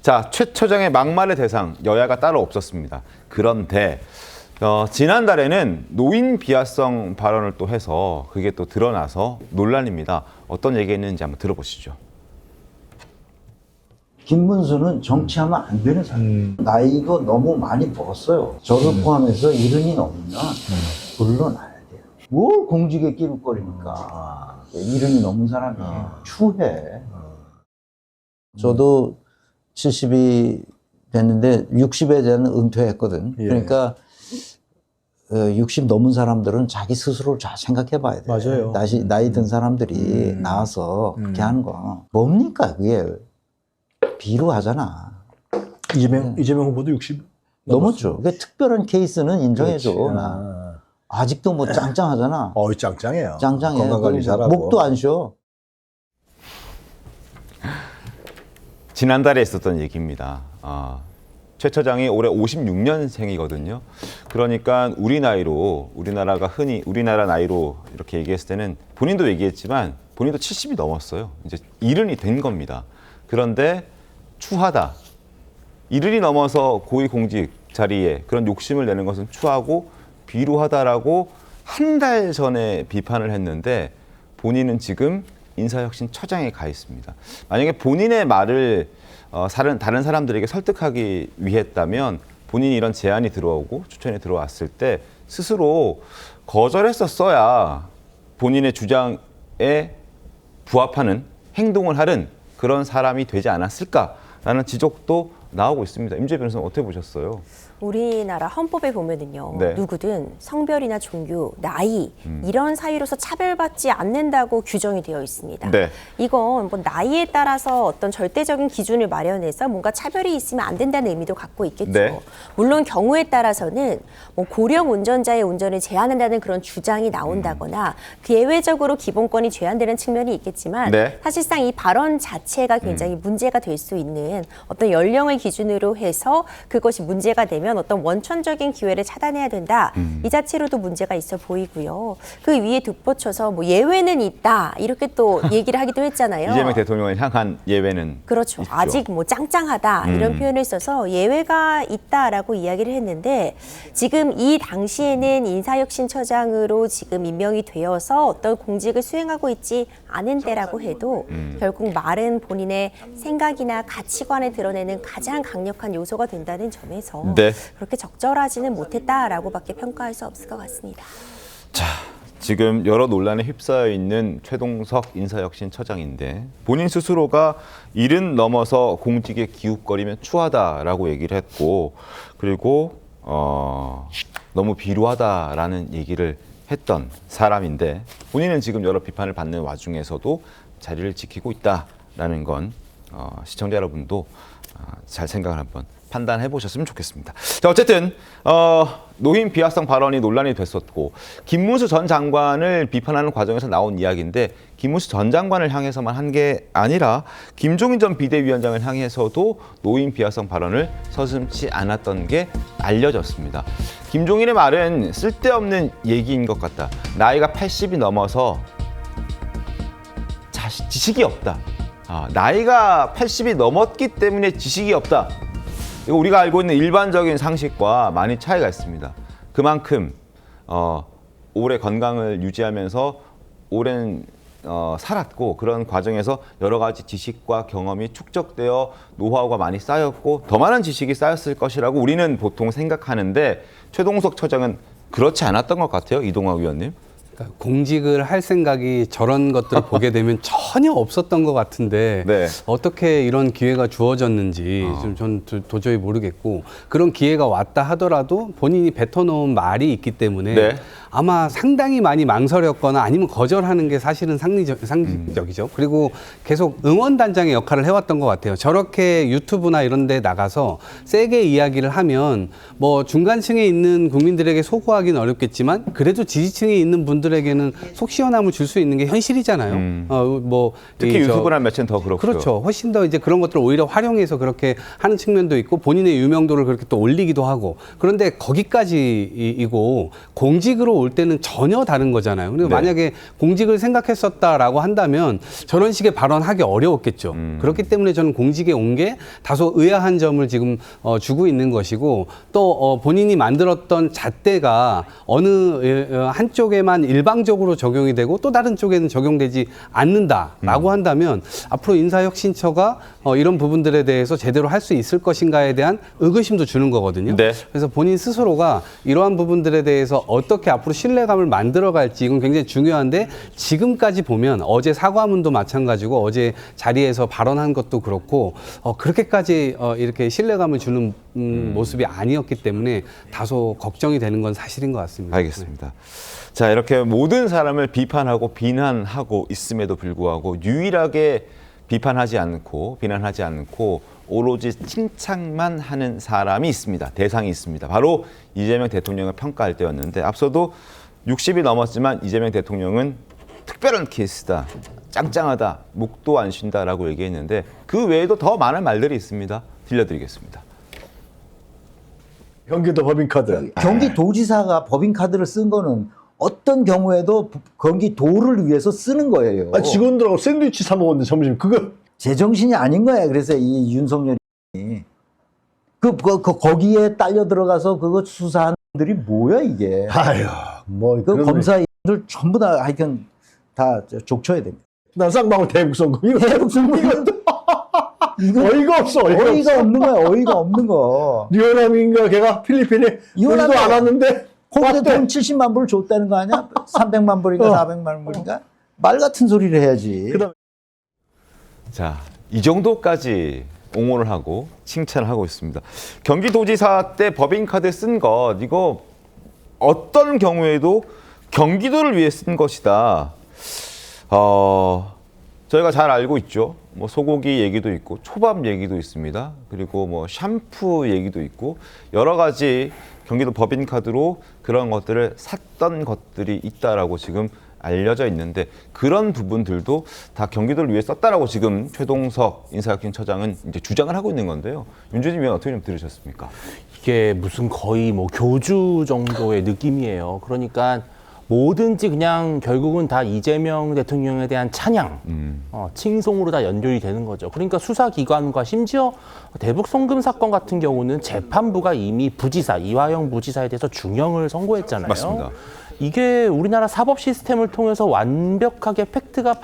자, 최 처장의 막말의 대상 여야가 따로 없었습니다. 그런데 지난달에는 노인 비하성 발언을 또 해서 그게 또 드러나서 논란입니다. 어떤 얘기했는지 한번 들어보시죠. 김문수는 정치하면 안 되는 사람. 나이가 너무 많이 먹었어요. 저를 포함해서 70이 넘으면 물러나야 돼요. 뭘 공직에 끼룩거리니까. 70이 넘은 사람이 추해. 저도 70이 됐는데 60에 대한 은퇴했거든. 예. 그러니까 60 넘은 사람들은 자기 스스로를 잘 생각해 봐야 돼. 맞아요. 나이 든 사람들이 나와서 그렇게 하는 거. 뭡니까 그게. 비루하잖아. 이재명 후보도 60 넘었죠. 그게 특별한 케이스는 인정해줘. 그렇지. 나. 아직도 뭐 짱짱하잖아. 짱짱해요. 짱짱해. 건강관리 잘하고. 목도 안 쉬어. 지난달에 있었던 얘기입니다. 최 처장이 올해 56년생이거든요. 그러니까 우리나라가 흔히 우리나라 나이로 이렇게 얘기했을 때는 본인도 얘기했지만 본인도 70이 넘었어요. 이제 이른이 된 겁니다. 그런데 추하다. 이른이 넘어서 고위공직 자리에 그런 욕심을 내는 것은 추하고 비루하다라고 한 달 전에 비판을 했는데 본인은 지금 인사혁신 처장에 가 있습니다. 만약에 본인의 말을 다른 사람들에게 설득하기 위했다면 본인이 이런 제안이 들어오고 추천이 들어왔을 때 스스로 거절했었어야 본인의 주장에 부합하는 행동을 하는 그런 사람이 되지 않았을까라는 지적도 나오고 있습니다. 임재 변호사는 어떻게 보셨어요? 우리나라 헌법에 보면은요, 네. 누구든 성별이나 종교, 나이 이런 사유로서 차별받지 않는다고 규정이 되어 있습니다. 네. 이건 뭐 나이에 따라서 어떤 절대적인 기준을 마련해서 뭔가 차별이 있으면 안 된다는 의미도 갖고 있겠죠. 네. 물론 경우에 따라서는 뭐 고령 운전자의 운전을 제한한다는 그런 주장이 나온다거나 예외적으로 기본권이 제한되는 측면이 있겠지만 네. 사실상 이 발언 자체가 굉장히 문제가 될 수 있는 어떤 연령을 기준으로 해서 그것이 문제가 되면 어떤 원천적인 기회를 차단해야 된다. 이 자체로도 문제가 있어 보이고요. 그 위에 덧붙여서 뭐 예외는 있다. 이렇게 또 얘기를 하기도 했잖아요. 이재명 대통령을 향한 예외는 그렇죠. 있죠. 아직 뭐 짱짱하다 이런 표현을 써서 예외가 있다라고 이야기를 했는데 지금 이 당시에는 인사혁신처장으로 지금 임명이 되어서 어떤 공직을 수행하고 있지 않은 때라고 해도 결국 말은 본인의 생각이나 가치관을 드러내는 가장 강력한 요소가 된다는 점에서 네. 그렇게 적절하지는 못했다라고밖에 평가할 수 없을 것 같습니다. 자, 지금 여러 논란에 휩싸여 있는 최동석 인사혁신처장인데 본인 스스로가 70 넘어서 공직에 기웃거리면 추하다라고 얘기를 했고 그리고 너무 비루하다라는 얘기를 했던 사람인데 본인은 지금 여러 비판을 받는 와중에서도 자리를 지키고 있다라는 건 시청자 여러분도 잘 생각을 한번 판단해 보셨으면 좋겠습니다. 자, 어쨌든 노인 비하성 발언이 논란이 됐었고 김문수 전 장관을 비판하는 과정에서 나온 이야기인데 김문수 전 장관을 향해서만 한 게 아니라 김종인 전 비대위원장을 향해서도 노인 비하성 발언을 서슴지 않았던 게 알려졌습니다. 김종인의 말은 쓸데없는 얘기인 것 같다. 나이가 80이 넘어서 지식이 없다. 나이가 80이 넘었기 때문에 지식이 없다. 이거 우리가 알고 있는 일반적인 상식과 많이 차이가 있습니다. 그만큼 오래 건강을 유지하면서 오랜 살았고 그런 과정에서 여러 가지 지식과 경험이 축적되어 노하우가 많이 쌓였고 더 많은 지식이 쌓였을 것이라고 우리는 보통 생각하는데 최동석 처장은 그렇지 않았던 것 같아요. 이동학 위원님. 그러니까 공직을 할 생각이 저런 것들을 보게 되면 전혀 없었던 것 같은데 네. 어떻게 이런 기회가 주어졌는지 전 도저히 모르겠고 그런 기회가 왔다 하더라도 본인이 뱉어놓은 말이 있기 때문에 네. 아마 상당히 많이 망설였거나 아니면 거절하는 게 사실은 상식적이죠. 그리고 계속 응원단장의 역할을 해왔던 것 같아요. 저렇게 유튜브나 이런 데 나가서 세게 이야기를 하면 뭐 중간층에 있는 국민들에게 소구하기는 어렵겠지만 그래도 지지층에 있는 분들 분들에게는 속 시원함을 줄 수 있는 게 현실이잖아요. 뭐 특히 이 유튜브란 매체는 더 그렇죠. 그렇죠. 훨씬 더 이제 그런 것들을 오히려 활용해서 그렇게 하는 측면도 있고 본인의 유명도를 그렇게 또 올리기도 하고 그런데 거기까지이고 공직으로 올 때는 전혀 다른 거잖아요. 그리고 네. 만약에 공직을 생각했었다라고 한다면 저런 식의 발언하기 어려웠겠죠. 그렇기 때문에 저는 공직에 온 게 다소 의아한 점을 지금 주고 있는 것이고 또 본인이 만들었던 잣대가 어느 한쪽에만 일방적으로 적용이 되고 또 다른 쪽에는 적용되지 않는다라고 한다면 앞으로 인사혁신처가 이런 부분들에 대해서 제대로 할 수 있을 것인가에 대한 의구심도 주는 거거든요. 네. 그래서 본인 스스로가 이러한 부분들에 대해서 어떻게 앞으로 신뢰감을 만들어갈지 이건 굉장히 중요한데 지금까지 보면 어제 사과문도 마찬가지고 어제 자리에서 발언한 것도 그렇고 그렇게까지 이렇게 신뢰감을 주는 모습이 아니었기 때문에 다소 걱정이 되는 건 사실인 것 같습니다. 알겠습니다. 자, 이렇게 모든 사람을 비판하고 비난하고 있음에도 불구하고 유일하게 비판하지 않고 비난하지 않고 오로지 칭찬만 하는 사람이 있습니다. 대상이 있습니다. 바로 이재명 대통령을 평가할 때였는데 앞서도 60이 넘었지만 이재명 대통령은 특별한 케이스다. 짱짱하다. 목도 안 쉰다라고 얘기했는데 그 외에도 더 많은 말들이 있습니다. 들려드리겠습니다. 경기도 법인카드. 경기도지사가 법인카드를 쓴 거는 어떤 경우에도 경기도를 위해서 쓰는 거예요. 아, 직원들하고 샌드위치 사 먹었는데 점심 그거 제정신이 아닌 거야. 그래서 이 윤석열이 거기에 딸려 들어가서 그거 수사한 분들이 뭐야 이게? 아유 뭐 그 그런 검사들 전부 다 하여튼 다 족쳐야 됩니다. 난 쌍방울 대북선거 이거 이거 어이가 없어 어이가 없는 거야. 어이가 없는 거. 리오남인가 걔가 필리핀에 리오남이 오지도 않았는데 거기다 왔대. 돈 70만 불을 줬다는 거 아니야? 300만 불인가 400만 불인가? 말 같은 소리를 해야지. 그다음에 자, 이 정도까지 옹호를 하고 칭찬을 하고 있습니다. 경기도지사 때 법인카드 쓴 것 이거 어떤 경우에도 경기도를 위해 쓴 것이다. 저희가 잘 알고 있죠. 뭐 소고기 얘기도 있고 초밥 얘기도 있습니다. 그리고 뭐 샴푸 얘기도 있고 여러 가지 경기도 법인카드로 그런 것들을 샀던 것들이 있다라고 지금 알려져 있는데 그런 부분들도 다 경기도를 위해 썼다라고 지금 최동석 인사혁신처장은 이제 주장을 하고 있는 건데요. 윤준임 위원 어떻게 좀 들으셨습니까? 이게 무슨 거의 뭐 교주 정도의 느낌이에요. 그러니까 뭐든지 그냥 결국은 다 이재명 대통령에 대한 찬양, 칭송으로 다 연결이 되는 거죠. 그러니까 수사기관과 심지어 대북 송금 사건 같은 경우는 재판부가 이미 부지사, 이화영 부지사에 대해서 중형을 선고했잖아요. 맞습니다. 이게 우리나라 사법 시스템을 통해서 완벽하게 팩트가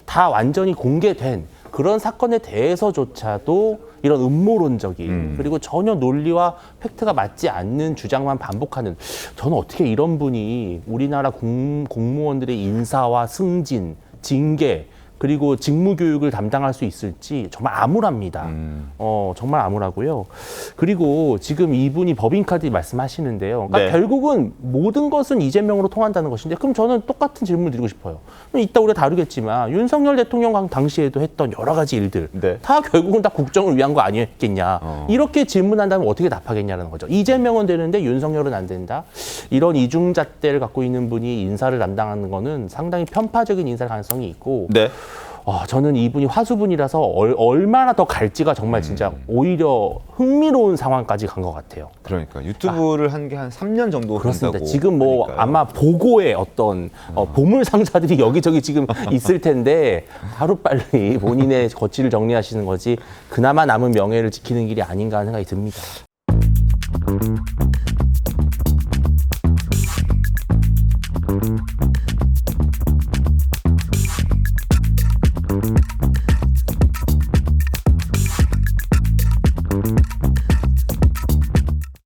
다 완전히 공개된 그런 사건에 대해서조차도 이런 음모론적인 그리고 전혀 논리와 팩트가 맞지 않는 주장만 반복하는 저는 어떻게 이런 분이 우리나라 공무원들의 인사와 승진, 징계 그리고 직무교육을 담당할 수 있을지 정말 암울합니다. 정말 암울하고요. 그리고 지금 이분이 법인카드 말씀하시는데요. 그러니까 네. 결국은 모든 것은 이재명으로 통한다는 것인데 그럼 저는 똑같은 질문을 드리고 싶어요. 이따 우리가 다루겠지만 윤석열 대통령 당시에도 했던 여러 가지 일들 네. 다 결국은 다 국정을 위한 거 아니었겠냐. 이렇게 질문한다면 어떻게 답하겠냐는 거죠. 이재명은 되는데 윤석열은 안 된다. 이런 이중잣대를 갖고 있는 분이 인사를 담당하는 거는 상당히 편파적인 인사 가능성이 있고 네. 저는 이분이 화수분이라서 얼마나 더 갈지가 정말 진짜 오히려 흥미로운 상황까지 간 것 같아요. 그러니까 유튜브를 한 게 한 3년 정도 그렇습니다. 된다고 지금 뭐 하니까요. 아마 보고의 어떤 보물 상자들이 여기저기 지금 있을 텐데 하루빨리 본인의 거취를 정리하시는 거지 그나마 남은 명예를 지키는 길이 아닌가 하는 생각이 듭니다.